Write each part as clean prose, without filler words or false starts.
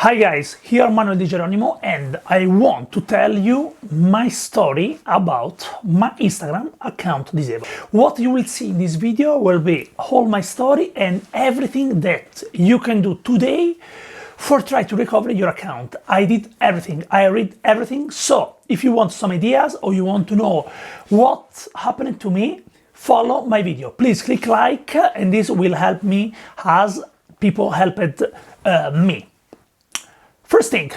Hi guys, here Manuel Di Geronimo and I want to tell you my story about my Instagram account disabled. What you will see in this video will be all my story and everything that you can do today for try to recover your account. I did everything, I read everything, so if you want some ideas or you want to know what happened to me, follow my video. Please click like and this will help me as people helped me. First thing,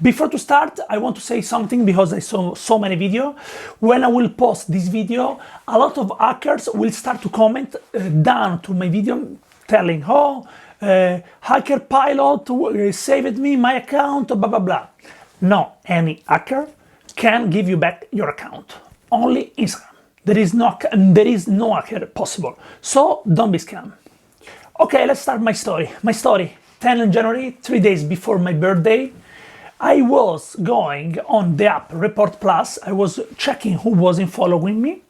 before to start, I want to say something because I saw so many videos. When I will post this video, a lot of hackers will start to comment down to my video telling, oh, hacker pilot saved me my account, blah, blah, blah. No, any hacker can give you back your account. Only Instagram. There is no hacker possible. So don't be scammed. Okay, let's start my story. My story. 10 January, 3 days before my birthday, I was going on the app Report Plus. I was checking who wasn't following me.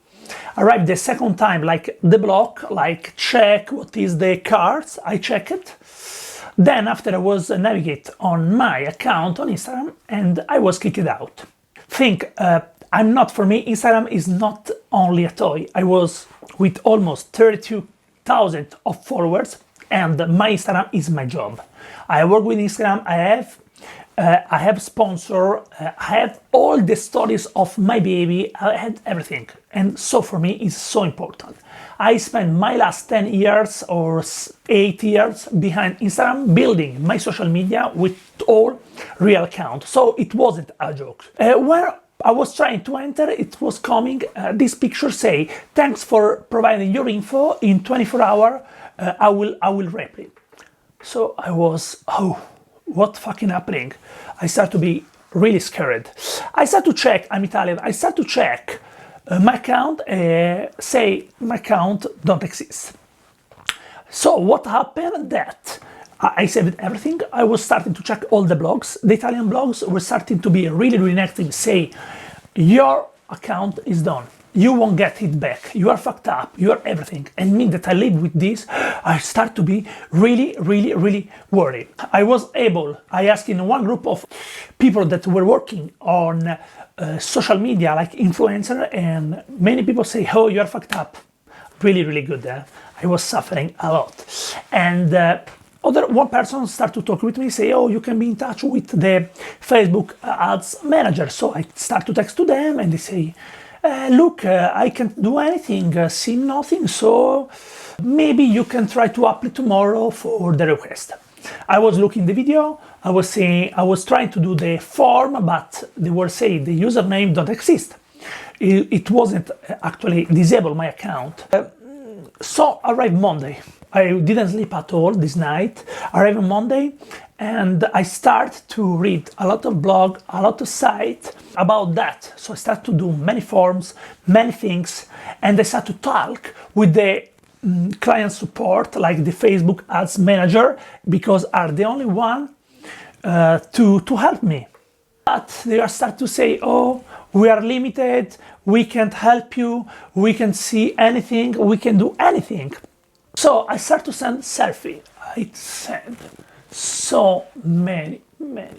Arrived the second time, like the block, like check what is the cards. I check it. Then after I was navigate on my account on Instagram and I was kicked out. Think, I'm not for me, Instagram is not only a toy. I was with almost 32,000 of followers. And my Instagram is my job. I work with Instagram, I have sponsor, I have all the stories of my baby, I had everything. And so for me, it's so important. I spent my last 10 years or 8 years behind Instagram building my social media with all real account. So it wasn't a joke. Where I was trying to enter, it was coming, this picture say, thanks for providing your info in 24 hours. I will reply. So I was, oh, what fucking happening? I start to be really scared. I start to check, I'm Italian, I start to check my account, say my account don't exist. So what happened that I saved everything. I was starting to check all the blogs. The Italian blogs were starting to be really active, say, your account is done. You won't get it back. You are fucked up. You are everything. And me that I live with this, I start to be really worried. I asked in one group of people that were working on social media, like influencer, and many people say, oh, you are fucked up. Really good. I was suffering a lot. And one person started to talk with me, say, oh, you can be in touch with the Facebook ads manager. So I start to text to them and they say, look, I can't do anything, see nothing, so maybe you can try to apply tomorrow for the request. I was looking the video, I was trying to do the form, but they were saying the username don't exist. It wasn't actually disabled my account. So arrived Monday. I didn't sleep at all this night. Arrived on Monday and I start to read a lot of blog, a lot of site about that. So I start to do many forms, many things, and I start to talk with the client support, like the Facebook ads manager, because are the only one to help me. But they are start to say, oh, we are limited, we can't help you, we can see anything, we can do anything. So I start to send selfie. I send so many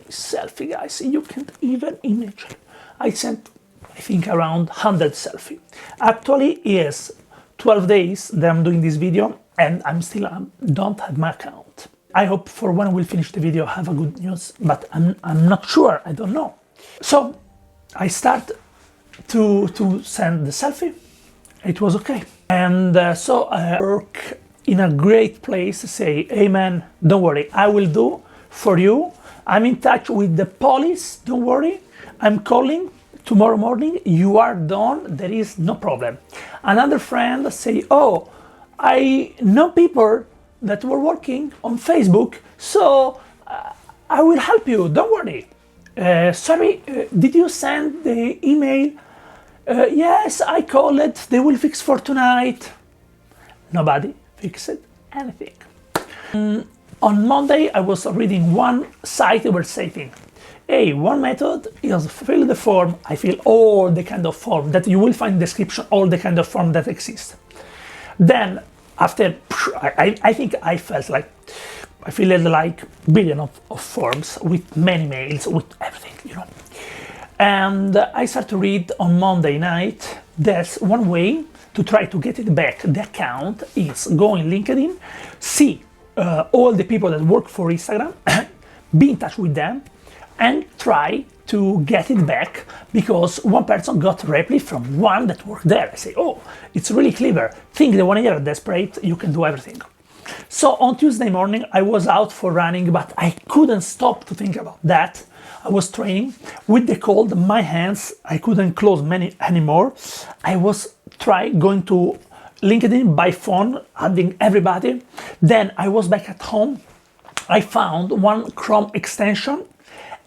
selfie, guys. You can't even imagine. I sent, I think, around 100 selfie. Actually, yes, 12 days that I'm doing this video and I'm still don't have my account. I hope for when we'll finish the video have a good news, but I'm not sure, I don't know. So I start to send the selfie. It was okay. And so I work in a great place, say, hey man, don't worry, I will do for you. I'm in touch with the police, don't worry. I'm calling tomorrow morning, you are done, there is no problem. Another friend say, oh, I know people that were working on Facebook, so I will help you, don't worry. Sorry, did you send the email? Yes, I called it, they will fix for tonight. Nobody fixed anything. On Monday, I was reading one site that were saying, hey, one method is fill the form. I fill all the kind of form that you will find in the description, all the kind of form that exist. Then after, I think I felt like I filled like billion of forms with many mails, with everything, you know. And I start to read on Monday night. There's one way to try to get it back. The account is go in LinkedIn, see all the people that work for Instagram, be in touch with them, and try to get it back, because one person got reply from one that worked there. I say, oh, it's really clever. Think that when you're desperate, you can do everything. So on Tuesday morning, I was out for running, but I couldn't stop to think about that. I was training with the cold, my hands, I couldn't close many anymore. I was going to LinkedIn by phone, adding everybody. Then I was back at home. I found one Chrome extension,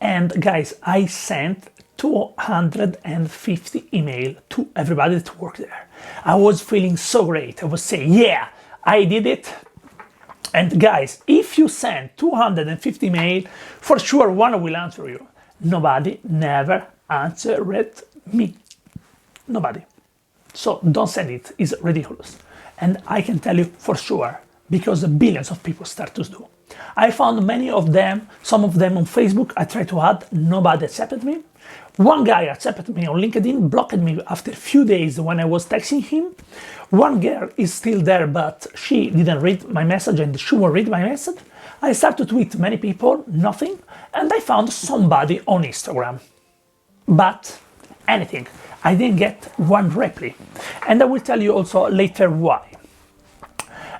and guys, I sent 250 email to everybody that worked there. I was feeling so great. I was saying, yeah, I did it. And guys, if you send 250 mail, for sure one will answer you. Nobody never answered me. Nobody. So don't send it. It's ridiculous. And I can tell you for sure, because billions of people start to do. I found many of them, some of them on Facebook. I tried to add, nobody accepted me. One guy accepted me on LinkedIn, blocked me after a few days when I was texting him. One girl is still there, but she didn't read my message and she won't read my message. I started to tweet many people, nothing, and I found somebody on Instagram. But anything. I didn't get one reply. And I will tell you also later why.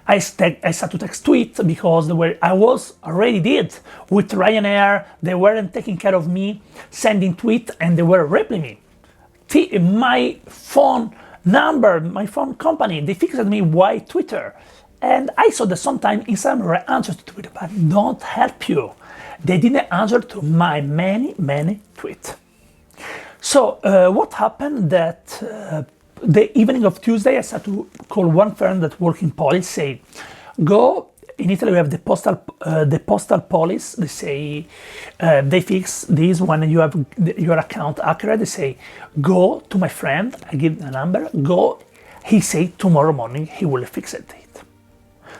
I started to text tweet because I was already did with Ryanair. They weren't taking care of me, sending tweet, and they were replying me. My phone number, my phone company, they fixed me why Twitter. And I saw that sometimes Instagram answered to Twitter, but don't help you. They didn't answer to my many tweets. So what happened that the evening of Tuesday, I started to call one friend that works in police, say, go, in Italy we have the postal police, they say, they fix this when you have your account accurate, they say, go to my friend, I give the number, go, he say tomorrow morning he will fix it.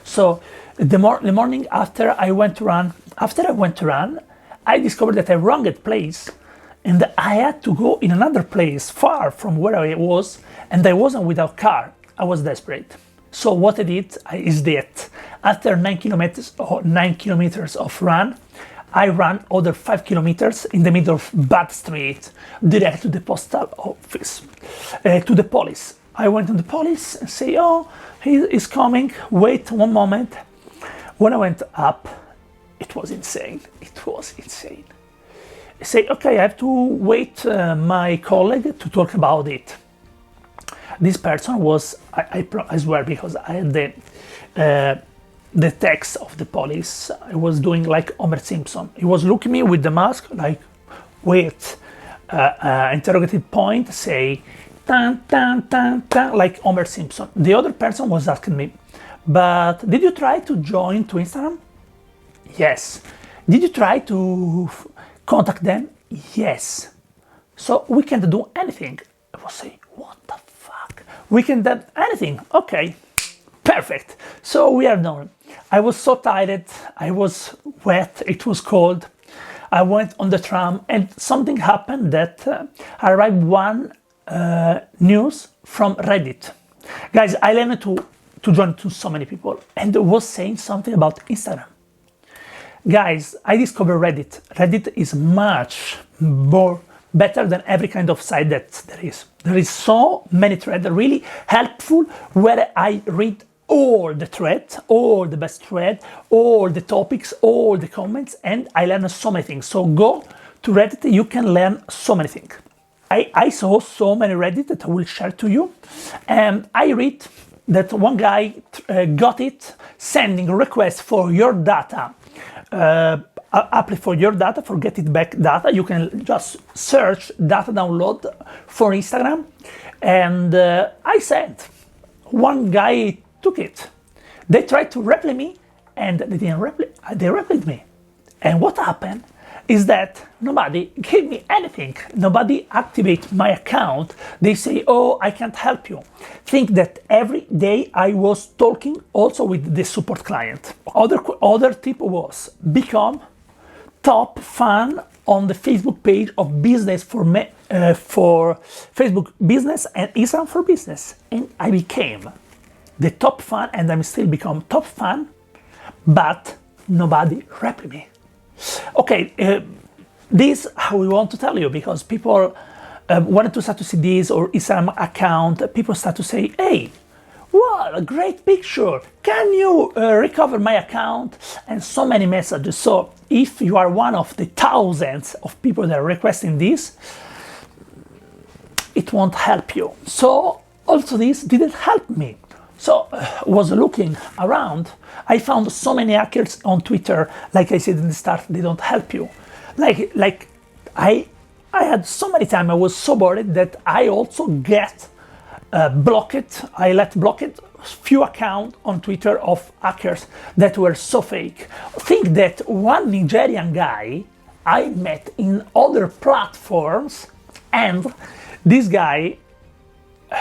So the morning after I went to run, I discovered that I wronged place, and I had to go in another place far from where I was, and I wasn't without car. I was desperate. So what I did is that after 9 kilometers of run, I ran other 5 kilometers in the middle of bad street, direct to the postal office, to the police. I went to the police and say, oh, he is coming, wait one moment. When I went up, it was insane. It was insane. I say, okay, I have to wait my colleague to talk about it. This person was, I swear, because I had the text of the police, I was doing like Homer Simpson. He was looking at me with the mask, like, wait, interrogative point, say, tan, tan, tan, tan, like Homer Simpson. The other person was asking me, but did you try to join to Instagram? Yes. Did you try to contact them? Yes. So we can't do anything. I was saying, what the fuck? We can't do anything. Okay, perfect. So we are done. I was so tired. I was wet. It was cold. I went on the tram and something happened that arrived one news from Reddit. Guys, I learned to join to so many people, and was saying something about Instagram. Guys, I discovered Reddit. Reddit is much more better than every kind of site that there is. There is so many threads, really helpful, where I read all the threads, all the best threads, all the topics, all the comments, and I learned so many things. So go to Reddit, you can learn so many things. I saw so many Reddit that I will share to you. And I read that one guy got it, sending requests for your data, apply for your data, for get it back data. You can just search data download for Instagram. And I sent. One guy took it. They tried to reply me, and they didn't reply. They replied me. And what happened? is that nobody gave me anything. Nobody activate my account. They say, oh, I can't help you. Think that every day I was talking also with the support client. Other tip was become top fan on the Facebook page of business for Facebook business and Instagram for business. And I became the top fan, and I'm still become top fan, but nobody replied me. Okay, this how we want to tell you, because people wanted to start to see this or Instagram account, people start to say, hey, wow, a great picture, can you recover my account? And so many messages. So if you are one of the thousands of people that are requesting this, it won't help you. So also this didn't help me. So was looking around, I found so many hackers on Twitter. Like I said in the start, they don't help you. Like I had so many times, I was so bored that I also get blocked. I let blocked few accounts on Twitter of hackers that were so fake. Think that one Nigerian guy I met in other platforms, and this guy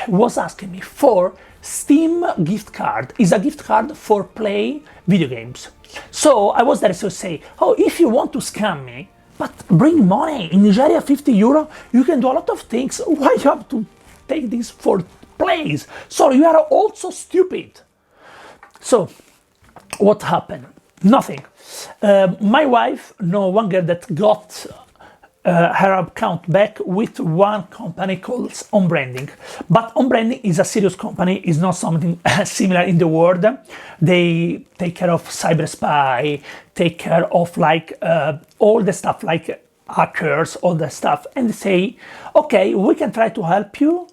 was asking me for Steam gift card. Is a gift card for play video games. So I was there to say, oh, if you want to scam me, but bring money. In Nigeria, 50 euro, you can do a lot of things. Why you have to take this for plays? So you are also stupid. So what happened? Nothing. My wife, no, one girl that got her account back with one company called On Branding. But On Branding is a serious company, is not something similar in the world. They take care of cyber spy, take care of like all the stuff like hackers, all the stuff, and they say, okay, we can try to help you.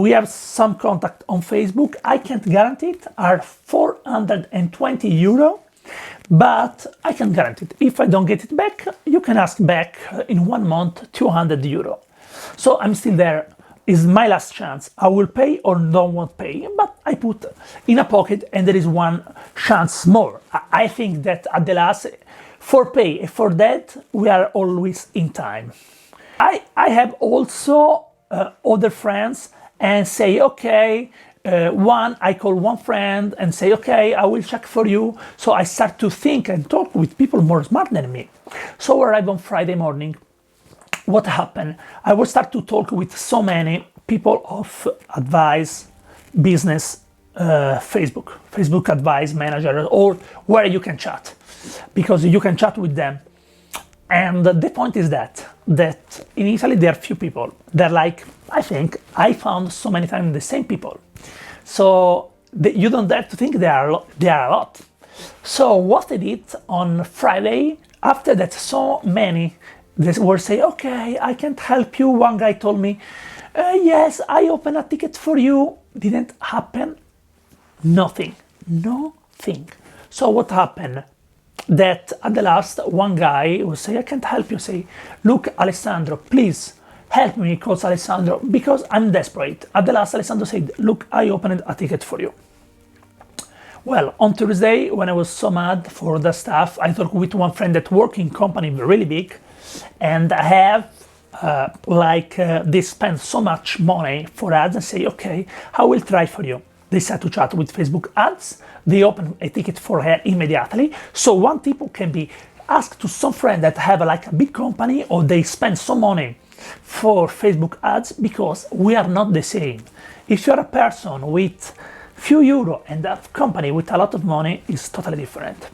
We have some contact on Facebook. I can't guarantee it, are 420 euro. But I can guarantee it. If I don't get it back, you can ask back in 1 month, 200 euro. So I'm still there. Is my last chance. I will pay or don't want pay, but I put in a pocket and there is one chance more. I think that at the last, for pay and for that, we are always in time. I have also other friends and say, okay, I call one friend and say, okay, I will check for you. So I start to think and talk with people more smart than me. So I arrive on Friday morning. What happened? I will start to talk with so many people of advice, business, Facebook advice manager, or where you can chat, because you can chat with them. And the point is that in Italy there are few people. They're like, I think I found so many times the same people. So you don't dare to think there are a lot. So what I did on Friday, after that so many, they were saying, okay, I can't help you. One guy told me, yes, I open a ticket for you. Didn't happen. Nothing. So what happened? That at the last, one guy will say, I can't help you. Say, look, Alessandro, please help me, calls Alessandro, because I'm desperate. At the last, Alessandro said, look, I opened a ticket for you. Well, on Thursday, when I was so mad for the stuff, I talked with one friend that works in company really big, and I have they spend so much money for ads, and say, okay, I will try for you. They start to chat with Facebook ads. They open a ticket for her immediately. So one tip can be asked to some friend that have like a big company, or they spend some money for Facebook ads, because we are not the same. If you're a person with few euro and a company with a lot of money, is totally different.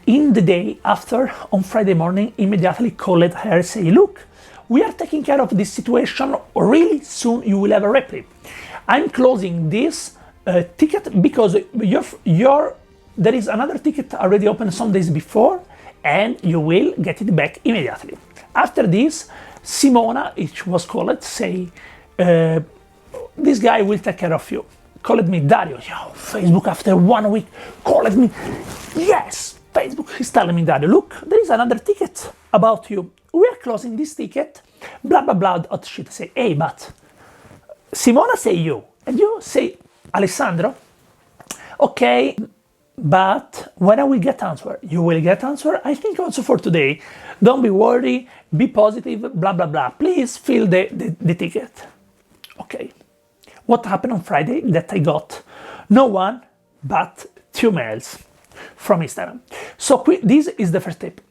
In the day after, on Friday morning, immediately called her and say, look, we are taking care of this situation. Really soon you will have a reply. I'm closing this ticket because there is another ticket already open some days before, and you will get it back immediately. After this, Simona, it was called, say, this guy will take care of you. Called me, Dario. Yo, Facebook after 1 week called me. Yes, Facebook is telling me, Dario, look, there is another ticket about you. We are closing this ticket. Blah blah blah. Hot shit. I say, hey, but Simona say you, and you say Alessandro. Okay, but when I will get answer, you will get answer. I think also for today. Don't be worried, be positive, blah, blah, blah. Please fill the ticket. Okay. What happened on Friday that I got no one but 2 mails from Instagram. So this is the first tip.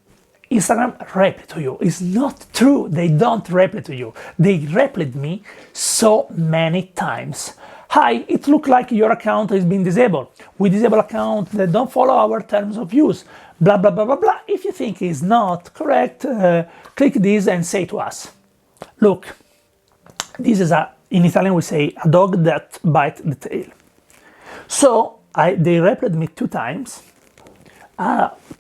Instagram reply to you. It's not true. They don't reply to you. They replied me so many times. Hi, it looks like your account has been disabled. We disable accounts that don't follow our terms of use. Blah, blah, blah, blah, blah. If you think it's not correct, click this and say to us. Look, this is in Italian we say, a dog that bites the tail. So they replied me 2 times.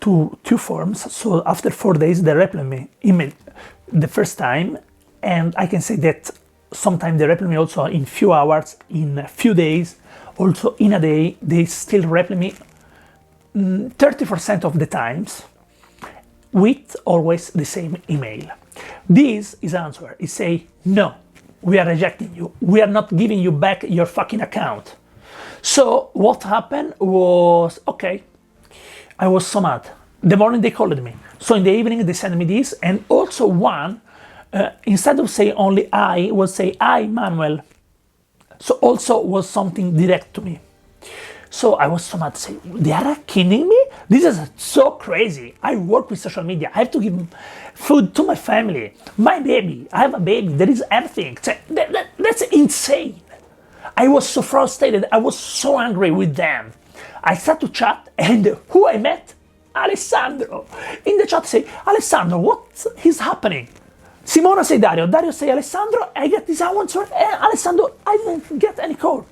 To 2 forms, so after 4 days they reply me email the first time, and I can say that sometimes they reply me also in few hours, in a few days, also in a day. They still reply me 30% of the times with always the same email. This is answer. It say, no, we are rejecting you. We are not giving you back your fucking account. So what happened was, okay, I was so mad. The morning they called me. So in the evening they sent me this, and also one, instead of say only I, will say I, Manuel. So also was something direct to me. So I was so mad, say, they are kidding me? This is so crazy. I work with social media. I have to give food to my family, my baby. I have a baby. There is everything. That's insane. I was so frustrated. I was so angry with them. I started to chat, and who I met? Alessandro. In the chat say, Alessandro, what is happening? Simona say Dario, Dario say Alessandro, I get this answer, and Alessandro, I didn't get any call.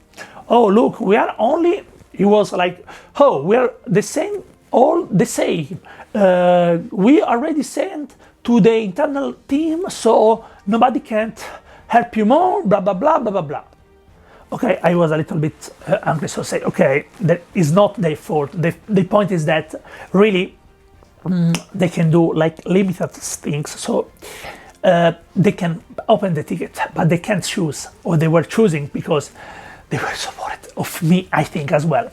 Oh, look, we are only, he was like, oh, we are the same, all the same. We already sent to the internal team, so nobody can't help you more, blah, blah, blah, blah, blah, blah. Okay, I was a little bit angry, so say, okay, that is not their fault. The point is that really they can do like limited things, so they can open the ticket, but they can't choose, or they were choosing because they were supported of me, I think, as well.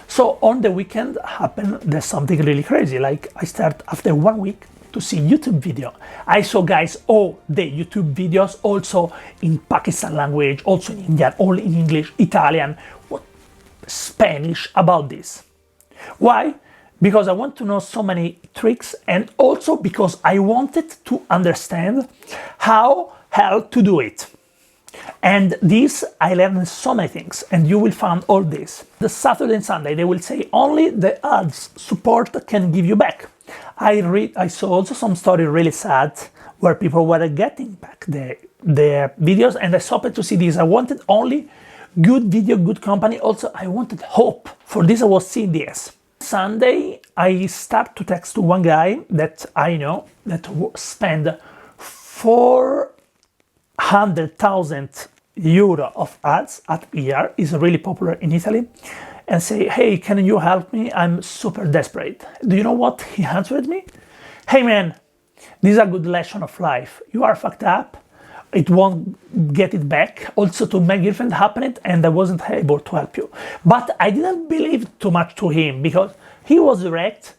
So on the weekend happened, there's something really crazy, like I start after 1 week to see YouTube video. I saw, guys, all the YouTube videos, also in Pakistan language, also in Indian, all in English, Italian, what, Spanish about this. Why? Because I want to know so many tricks, and also because I wanted to understand how hell to do it. And this, I learned so many things, and you will find all this. The Saturday and Sunday, they will say only the ads support can give you back. I saw also some story really sad where people were getting back their videos, and I stopped to see this. I wanted only good video, good company. Also, I wanted hope. For this, I was seeing this. Sunday, I start to text to one guy that I know that spend 400,000 euro of ads at year, is really popular in Italy, and say, hey, can you help me? I'm super desperate. Do you know what he answered me? Hey man, this is a good lesson of life. You are fucked up. It won't get it back. Also to my girlfriend happened, and I wasn't able to help you. But I didn't believe too much to him because he was direct,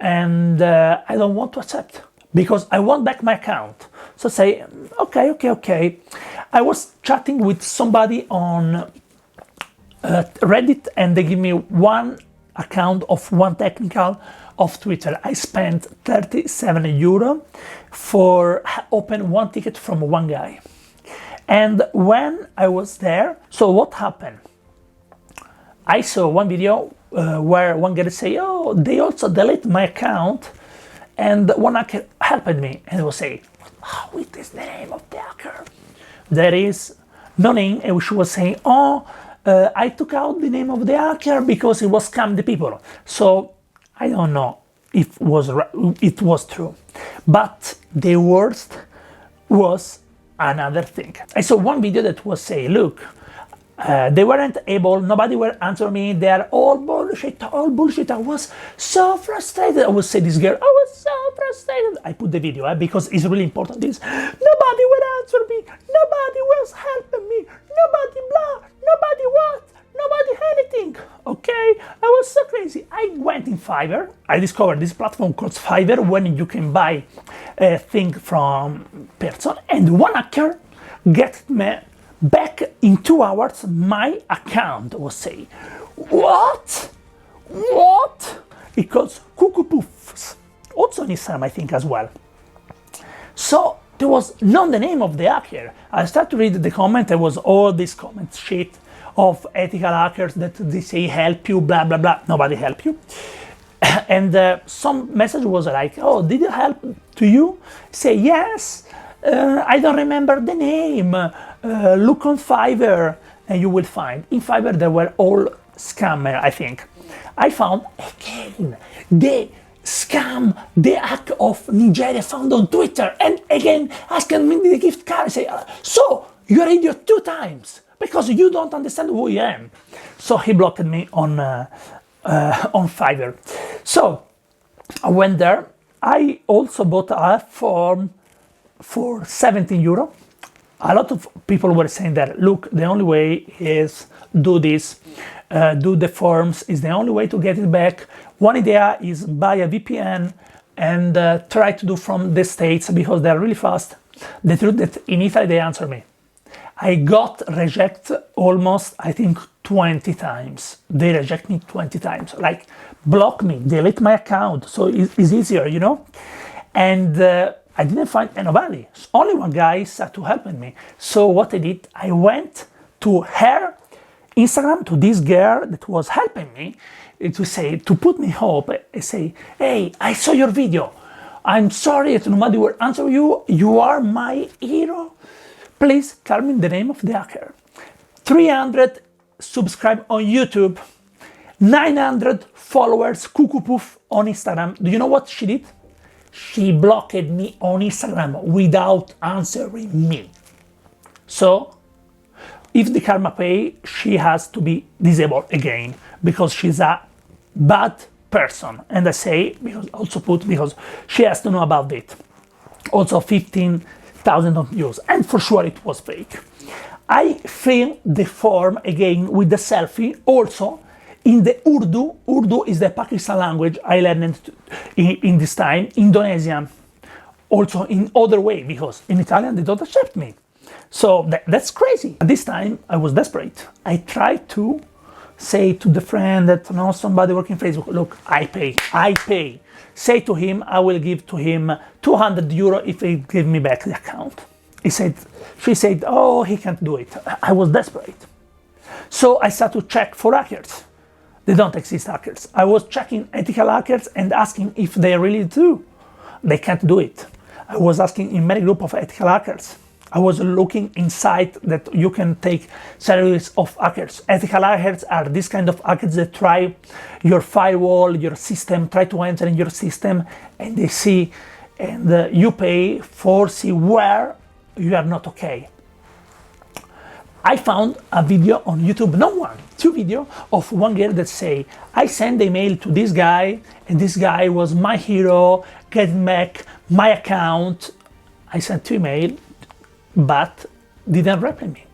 and I don't want to accept because I want back my account. So say, okay. I was chatting with somebody on Reddit, and they give me one account of one technical of Twitter. I spent 37 euro for open one ticket from one guy. And when I was there, so what happened? I saw one video where one guy say, oh, they also delete my account, and one hacker helped me, and he will say, what is the name of the hacker? There is no name, and she was saying, oh, I took out the name of the hacker because it was scam the people. So I don't know if it was true, but the worst was another thing. I saw one video that was saying, look, they weren't able, nobody will answer me, they're all bullshit. I was so frustrated. I would say this girl, I was so frustrated. I put the video because it's really important. This, nobody will answer me, nobody will help me, nobody blah, nobody what, nobody anything. okay, I was so crazy. I went in Fiverr. I discovered this platform called Fiverr when you can buy a thing from person, and one hacker get me back in 2 hours my account. Was say, what? It calls cuckoo puffs. Also on Instagram, I think, as well. So there was not the name of the hacker. I started to read the comment. There was all this comment shit of ethical hackers that they say help you, blah blah blah. Nobody help you. And some message was like, oh, did it help to you? Say yes. I don't remember the name. Look on Fiverr and you will find. In Fiverr there were all scammer, I think. I found again the scam, the hack of Nigeria found on Twitter, and again asking me the gift card. I say, so you're an idiot 2 times because you don't understand who I am. So he blocked me on Fiverr. So I went there. I also bought a form for 17 euro. A lot of people were saying that, look, the only way is do this, do the forms is the only way to get it back. One idea is buy a VPN and try to do from the States because they're really fast. The truth that in Italy they answer me. I got rejected almost, I think, 20 times. They reject me 20 times. Like, block me, delete my account. So it's easier, you know? And I didn't find anybody. Only one guy started to help me. So what I did, I went to her Instagram, to this girl that was helping me, to say, to put me hope, and say, hey, I saw your video. I'm sorry that nobody will answer you. You are my hero. Please tell me the name of the hacker. 300 subscribe on YouTube, 900 followers, cuckoo poof on Instagram. Do you know what she did? She blocked me on Instagram without answering me. So, if the karma pay, she has to be disabled again because she's a bad person. And I say, because she has to know about it. Also 15,000 views, and for sure it was fake. I filled the form again with the selfie, also in the Urdu. Urdu is the Pakistan language I learned in this time, Indonesian, also in other way, because in Italian they don't accept me. So that's crazy. At this time I was desperate. I tried to say to the friend that somebody working Facebook, look, I pay. Say to him, I will give to him 200 euro if he give me back the account. She said, oh, he can't do it. I was desperate. So I started to check for hackers. They don't exist hackers. I was checking ethical hackers and asking if they really do. They can't do it. I was asking in many groups of ethical hackers. I was looking inside that you can take salaries of hackers. Ethical hackers are this kind of hackers that try your firewall, your system, try to enter in your system, and they see, and you pay for see where you are not okay. I found a video on YouTube, not one, 2 videos of one girl that say, I sent the email to this guy, and this guy was my hero, getting back my account. I sent 2 emails, but didn't reply me.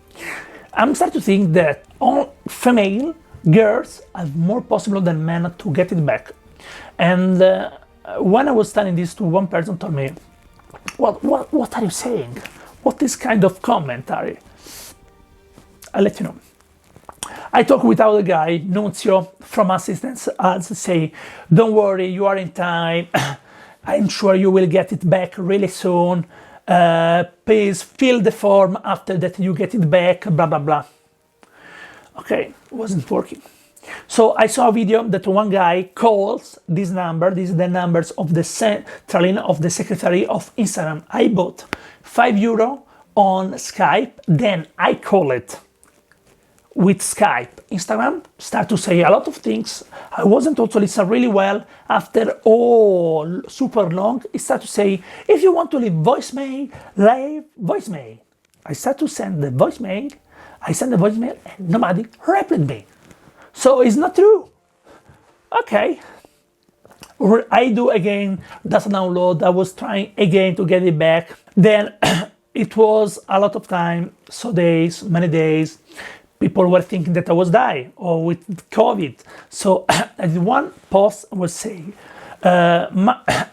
I'm starting to think that all female girls are more possible than men to get it back. And when I was telling this to one person, told me, what are you saying? What is kind of commentary? I'll let you know. I talked with our guy, Nunzio, from Assistance Ads, say, don't worry, you are in time. I'm sure you will get it back really soon. Please fill the form after that you get it back, blah, blah, blah. Okay, wasn't working. So I saw a video that one guy calls this number, this is the numbers of the central of the secretary of Instagram. I bought 5 euro on Skype, then I call it with Skype. Instagram start to say a lot of things. I wasn't also listen really well. After all super long, it start to say, if you want to leave voicemail, leave voicemail. I start to send the voicemail. I send the voicemail and nobody replied me. So it's not true. Okay. I do again, data download. I was trying again to get it back. Then it was a lot of time, so days, many days. people were thinking that I was dying or with COVID. So I did one post was saying,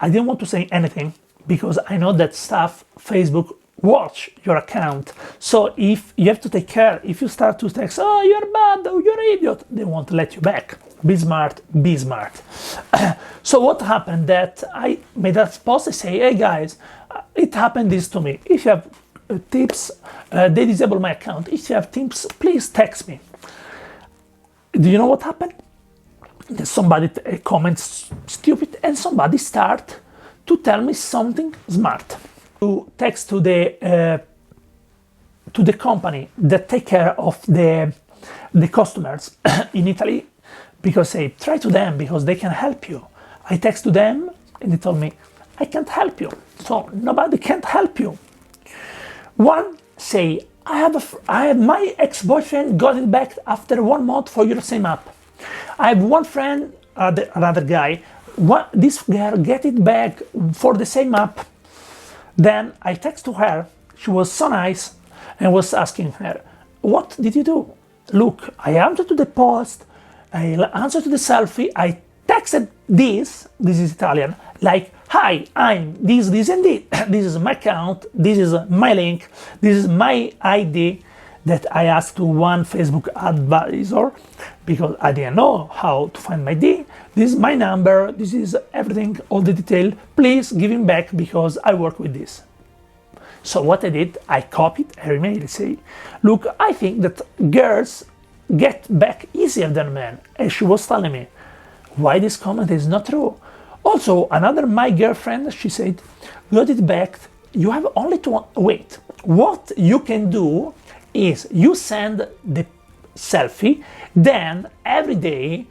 I didn't want to say anything because I know that stuff Facebook watch your account. So if you have to take care, if you start to text, oh, you're bad, oh, you're an idiot, they won't let you back. Be smart, be smart. So what happened that I made that post and say, hey guys, it happened this to me. If you have tips, they disable my account. If you have tips, please text me. Do you know what happened? Somebody comments stupid and somebody start to tell me something smart. To text to the company that take care of the customers in Italy, because say try to them because they can help you. I text to them and they told me I can't help you, so nobody can't help you. One say I have my ex-boyfriend got it back after 1 month for your same app. I have one friend, another guy, this girl get it back for the same app. Then I text to her, she was so nice, and was asking her, what did you do? Look, I answered to the post, I answered to the selfie, I texted this is Italian, like, hi, I'm this and this, this is my account, this is my link, this is my ID, that I asked to one Facebook advisor, because I didn't know how to find my ID, this is my number, this is everything, all the detail, please give him back because I work with this. So what I did, I copied her email, say, look, I think that girls get back easier than men, and she was telling me, why this comment is not true. Also, another my girlfriend, she said, got it back, you have only to wait. What you can do is you send the selfie, then every day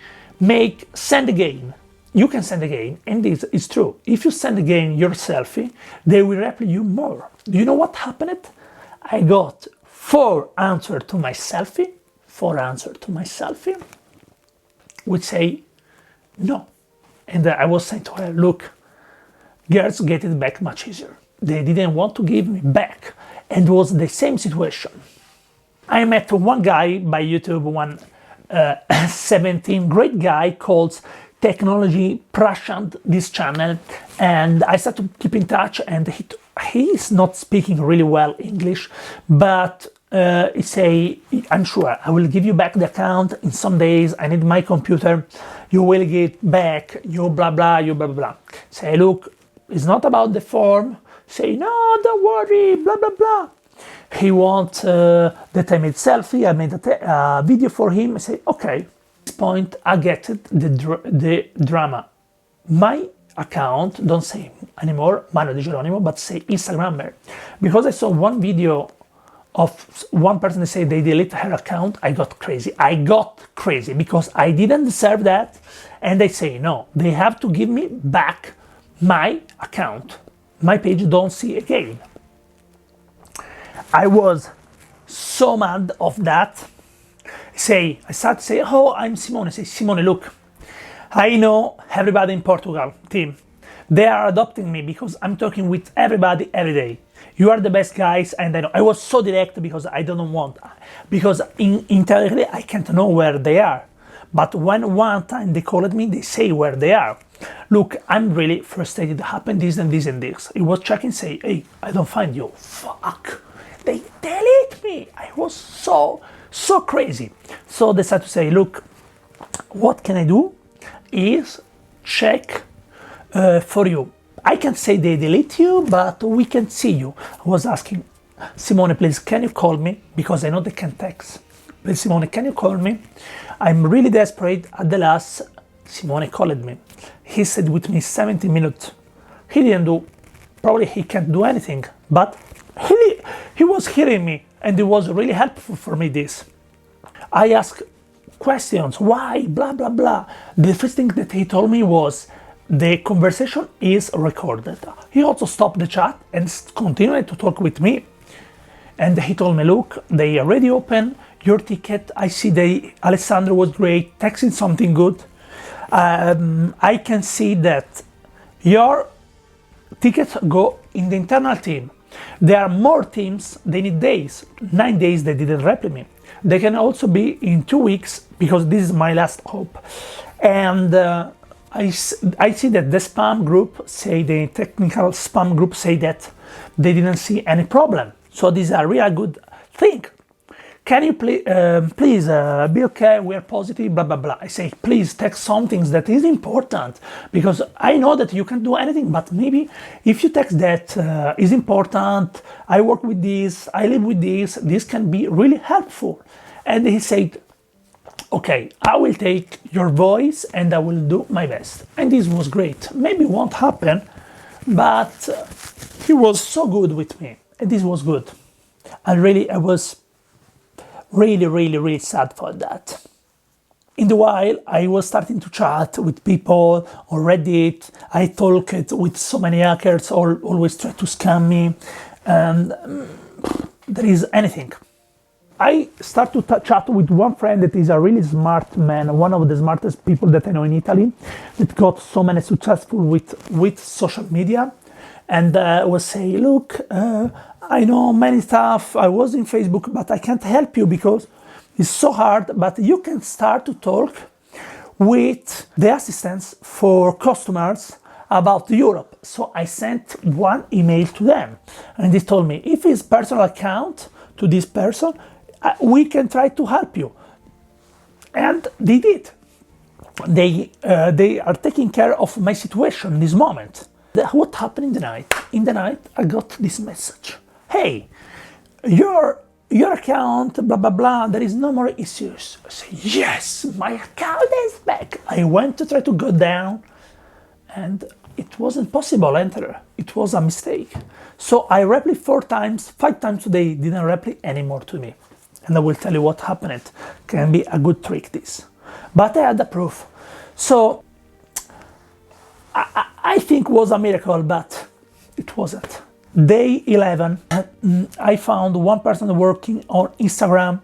send again. You can send again, and this is true. If you send again your selfie, they will reply you more. Do you know what happened? I got 4 answers to my selfie, which say no. And I was saying to her, look, girls get it back much easier. They didn't want to give me back, and it was the same situation. I met one guy by YouTube, 17, great guy called Technology Prussian, this channel, and I started to keep in touch, and he's not speaking really well English, but he say, I'm sure I will give you back the account in some days, I need my computer, you will get back, you blah blah, you blah blah blah. Say, look, it's not about the form, say, no, don't worry, blah blah blah. He wants that I made selfie, I made a video for him. I say, okay. At this point, I get it, the drama. My account don't say anymore Manuel Di Geronimo, but say Instagrammer. Because I saw one video of one person that said they delete her account, I got crazy. I got crazy because I didn't deserve that. And they say, no, they have to give me back my account. My page don't see again. I was so mad of that. I start to say, oh, I'm Simone. I say, Simone, look, I know everybody in Portugal team. They are adopting me because I'm talking with everybody every day. You are the best guys, and I know. I was so direct because I don't want, because in Italy I can't know where they are. But when one time they called me, they say where they are. Look, I'm really frustrated. It happened this and this and this. It was checking, say, hey, I don't find you. Fuck. They delete me. I was so crazy. So they started to say, look, what can I do is check for you. I can say they delete you, but we can see you. I was asking, Simone, please, can you call me? Because I know they can text. Please, Simone, can you call me? I'm really desperate. At the last, Simone called me. He said with me 70 minutes. He didn't do, probably he can't do anything, but he was hearing me, and it was really helpful for me this. I asked questions, why, blah, blah, blah. The first thing that he told me was, the conversation is recorded. He also stopped the chat and continued to talk with me. And he told me, look, they already opened your ticket. I see Alessandro was great, texting something good. I can see that your tickets go in the internal team. There are more teams, they need days, 9 days they didn't reply me. They can also be in 2 weeks, because this is my last hope. And I see that the spam group say, the technical spam group say that they didn't see any problem. So this is a really good thing. Can you please be okay, we are positive, blah, blah, blah. I say, please text some things that is important, because I know that you can do anything, but maybe if you text that is important, I work with this, I live with this can be really helpful. And he said, okay, I will take your voice and I will do my best. And this was great. Maybe it won't happen, but he was so good with me, and this was good. And really, I was really sad for that. In the while, I was starting to chat with people on Reddit. I talked with so many hackers, always try to scam me, and there is anything. I start to chat with one friend that is a really smart man, one of the smartest people that I know in Italy, that got so many successful with social media, and was saying, look, I know many stuff, I was in Facebook, but I can't help you because it's so hard, but you can start to talk with the assistants for customers about Europe. So I sent one email to them, and they told me, if it's personal account to this person, we can try to help you. And they did. They are taking care of my situation in this moment. What happened in the night? In the night, I got this message. Hey, your account, blah, blah, blah, there is no more issues. I say, yes, my account is back. I went to try to go down, and it wasn't possible enter. It was a mistake. So I replayed 4 times, 5 times today, didn't replay anymore to me. And I will tell you what happened. Can be a good trick, this. But I had the proof. So I think it was a miracle, but it wasn't. Day 11, I found one person working on Instagram,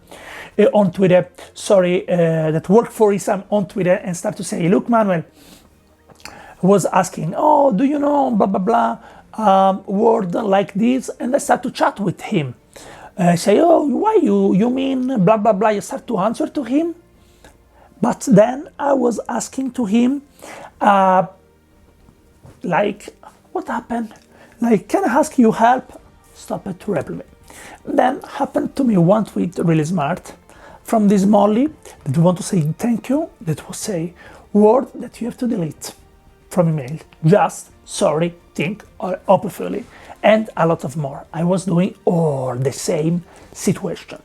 on Twitter, that worked for Instagram on Twitter, and started to say, look, Manuel, was asking, oh, do you know, blah, blah, blah, word like this? And I start to chat with him. I say, oh, why you mean blah, blah, blah. You start to answer to him. But then I was asking to him, like, what happened? Like, can I ask you help? Stop it to reply me. Then happened to me one tweet really smart from this Molly that want to say thank you, that will say word that you have to delete from email. Just, sorry, think, or hopefully, and a lot of more. I was doing all the same situation.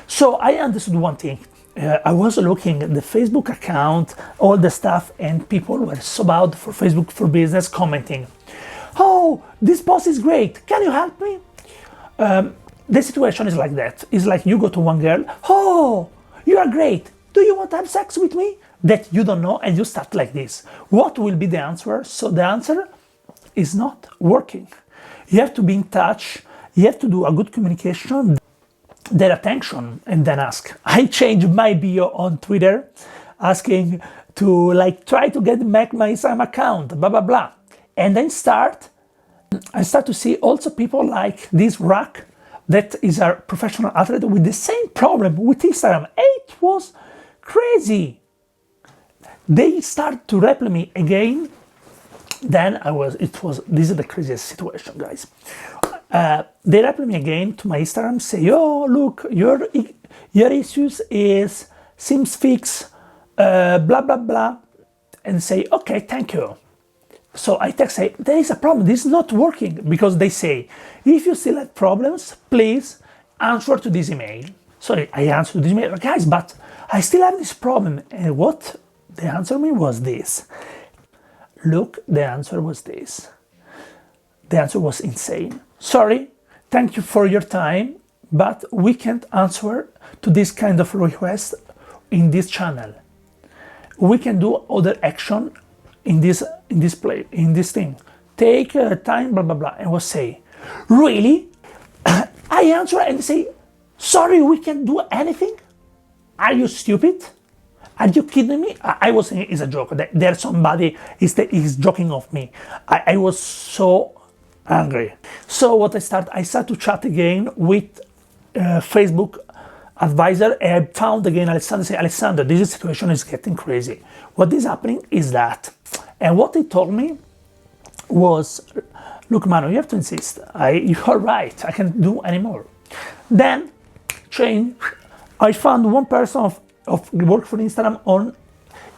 So I understood one thing. I was looking at the Facebook account, all the stuff, and people were so bad for Facebook for Business commenting, oh, this post is great, can you help me? The situation is like that. It's like you go to one girl, oh, you are great, do you want to have sex with me? That you don't know, and you start like this. What will be the answer? So the answer is not working. You have to be in touch, you have to do a good communication, their attention, and then ask. I changed my bio on Twitter, asking to try to get back my Instagram account, blah, blah, blah. And then I start to see also people like this Rack, that is a professional athlete with the same problem with Instagram. It was crazy. They start to reply me again. Then this is the craziest situation, guys. They reply me again to my Instagram, say, oh, look, your issues seems fixed, blah, blah, blah, and say, okay, thank you. So I text, say, there is a problem, this is not working, because they say, if you still have problems, please answer to this email. Sorry, I answered to this email, guys, but I still have this problem. And what the answer me was this. Look, the answer was this. The answer was insane. Sorry, thank you for your time, but we can't answer to this kind of request in this channel. We can do other action in this thing. Take time, blah, blah, blah. And was say, really? I answer and say, sorry, we can't do anything? Are you stupid? Are you kidding me? I was saying it's a joke. There's somebody is joking of me. I was so angry. So what I start to chat again with Facebook advisor, and I found again Alessandro. Say, Alessandro, this situation is getting crazy. What is happening is that, and what he told me was, look, Manu, you have to insist. You are right. I can't do anymore. Then, I found one person of work for Instagram on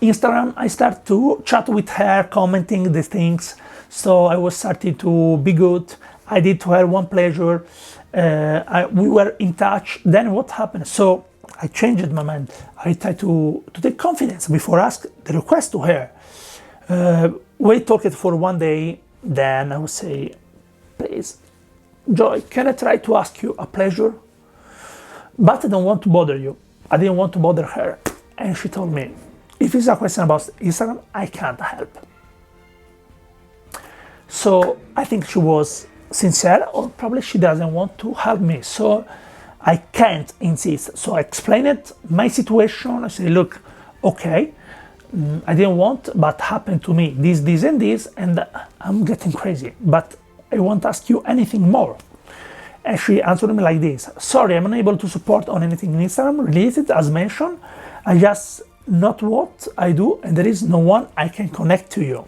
Instagram. I start to chat with her, commenting the things. So I was starting to be good. I did to her one pleasure. We were in touch. Then what happened? So I changed my mind. I tried to take confidence before ask the request to her. We talked for one day. Then I would say, please, Joy, can I try to ask you a pleasure? But I don't want to bother you. I didn't want to bother her. And she told me, if it's a question about Instagram, I can't help. So I think she was sincere, or probably she doesn't want to help me. So I can't insist. So I explained my situation. I said, look, okay, I didn't want, but happened to me this, and this, and I'm getting crazy. But I won't ask you anything more. And she answered me like this: sorry, I'm unable to support on anything in Instagram related, as mentioned. I just not what I do, and there is no one I can connect to you.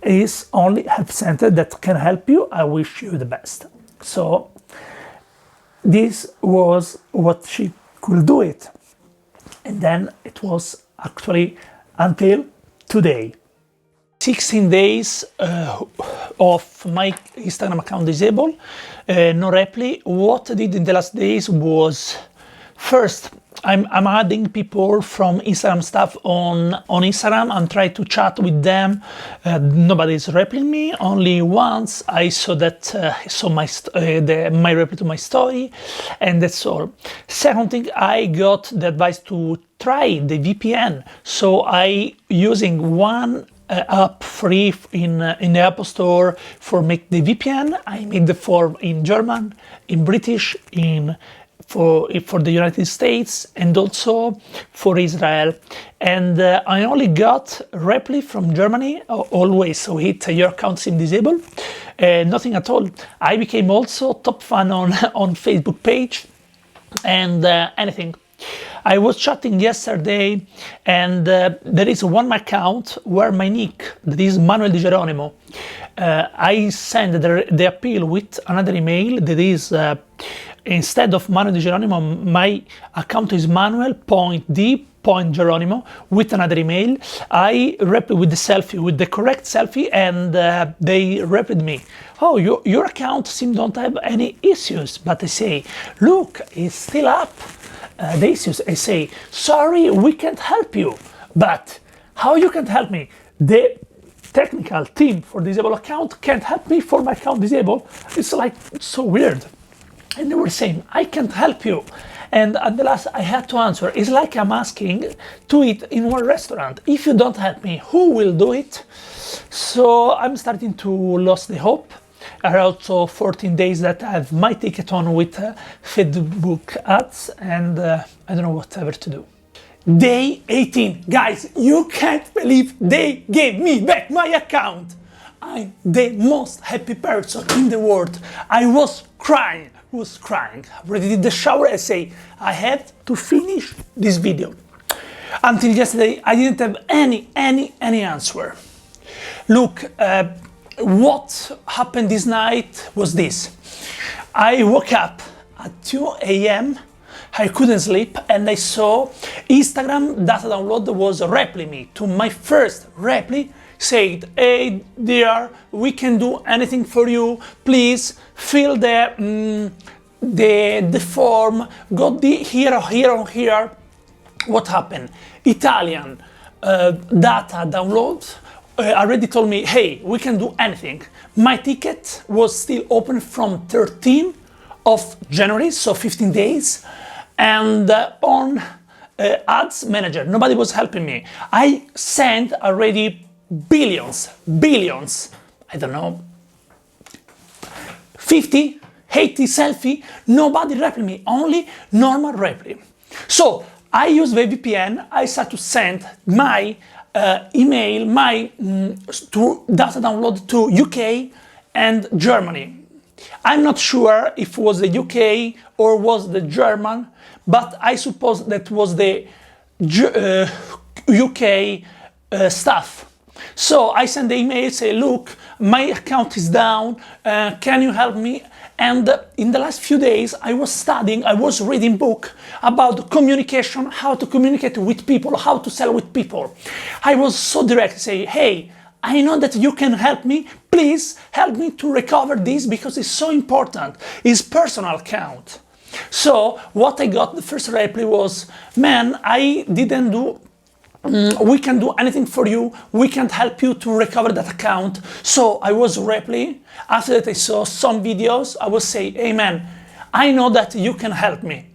It is only help center that can help you. I wish you the best. So this was what she could do it. And then it was actually until today. 16 days of my Instagram account disabled, no reply. What I did in the last days was, first, I'm adding people from Instagram stuff on Instagram and try to chat with them. Nobody's replying me. Only once I saw that my reply to my story, and that's all. Second thing, I got the advice to try the VPN. So I using one app free in the Apple Store for make the VPN. I made the form in German, in British, for the United States, and also for Israel. And I only got reply from Germany always. So hit your account seems disabled. Nothing at all. I became also top fan on Facebook page, and anything. I was chatting yesterday, and there is one account where my nick, that is Manuel Di Geronimo. I send the appeal with another email that is, instead of Manuel Di Geronimo, my account is Manuel.D.Geronimo with another email. I replied with the selfie, with the correct selfie, and they replied me, oh, your account seems don't have any issues. But I say, look, it's still up. The issues. I say, sorry, we can't help you. But how you can't help me? The technical team for disabled account can't help me for my account disabled. It's like so weird. And they were saying, I can't help you. And at the last, I had to answer. It's like I'm asking to eat in one restaurant. If you don't help me, who will do it? So I'm starting to lose the hope. Are also 14 days that I have my ticket on with Facebook ads, and I don't know whatever to do. Day 18. Guys, you can't believe they gave me back my account. I'm the most happy person in the world. I was crying. I already did the shower. I say, I had to finish this video. Until yesterday, I didn't have any answer. Look, what happened this night was this. I woke up at 2 a.m. I couldn't sleep, and I saw Instagram data download was reply me to my first reply, said, hey dear, we can do anything for you, please fill the form, go here. What happened? Italian data download already told me, hey, we can do anything. My ticket was still open from 13th of January, so 15 days, and on ads manager, nobody was helping me. I sent already billions, I don't know, 50, 80 selfie, nobody replied me, only normal reply. So I use the VPN, I start to send my email, to data download to UK and Germany. I'm not sure if it was the UK or was the German, but I suppose that was the UK staff. So I sent the email, say, look, my account is down, can you help me? And in the last few days, I was studying, I was reading book about communication, how to communicate with people, how to sell with people. I was so direct, say, hey, I know that you can help me, please help me to recover this because it's so important. It's personal account. So what I got, the first reply was, man, I didn't do we can't do anything for you, we can't help you to recover that account. So I was reply, after that I saw some videos, I would say, hey man, I know that you can help me.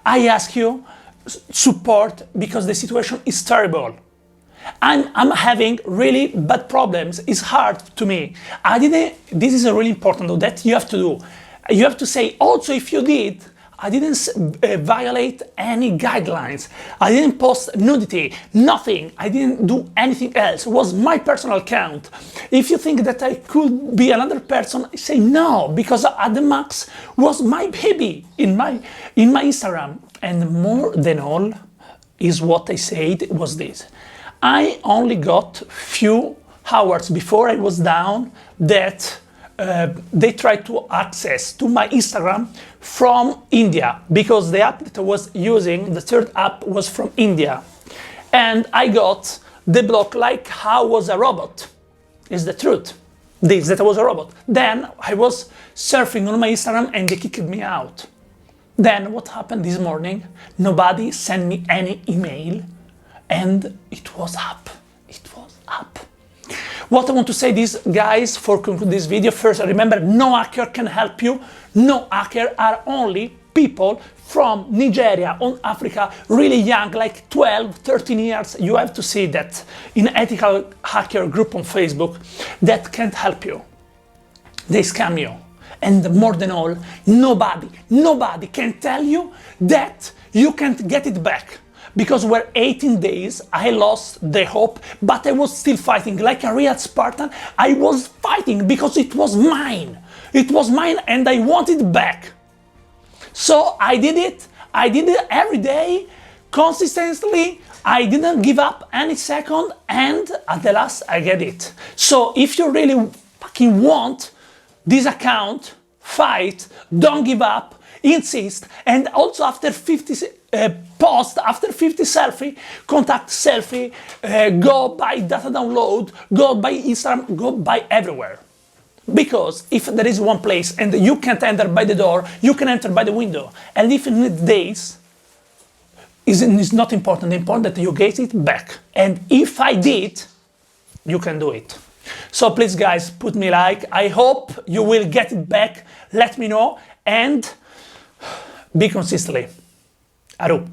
I ask you support because the situation is terrible. I'm having really bad problems, it's hard to me. This is really important though, that you have to do. You have to say, also if you did, I didn't violate any guidelines. I didn't post nudity, nothing. I didn't do anything else. It was my personal account. If you think that I could be another person, I say no, because at the max was my baby in my Instagram. And more than all is what I said was this. I only got few hours before I was down that they tried to access to my Instagram from India because the app that I was using, the third app, was from India. And I got the block like I was a robot. Is the truth. This, that I was a robot. Then I was surfing on my Instagram and they kicked me out. Then what happened this morning? Nobody sent me any email and it was up. It was up. What I want to say is, guys, for conclude this video, first remember, no hacker can help you. No hacker are only people from Nigeria or Africa, really young, like 12, 13 years. You have to see that in ethical hacker group on Facebook that can't help you. They scam you. And more than all, nobody can tell you that you can't get it back. Because we're 18 days, I lost the hope, but I was still fighting like a real Spartan. I was fighting because it was mine. It was mine and I want it back. So I did it. I did it every day, consistently. I didn't give up any second and at the last I get it. So if you really fucking want this account, fight, don't give up, insist, and also after 50 post, after 50 selfie, contact selfie, go by data download, go by Instagram, go by everywhere. Because if there is one place and you can't enter by the door, you can enter by the window. And if in days, it's not important, important that you get it back. And if I did, you can do it. So please guys, put me like, I hope you will get it back, let me know, and be consistently. Aru.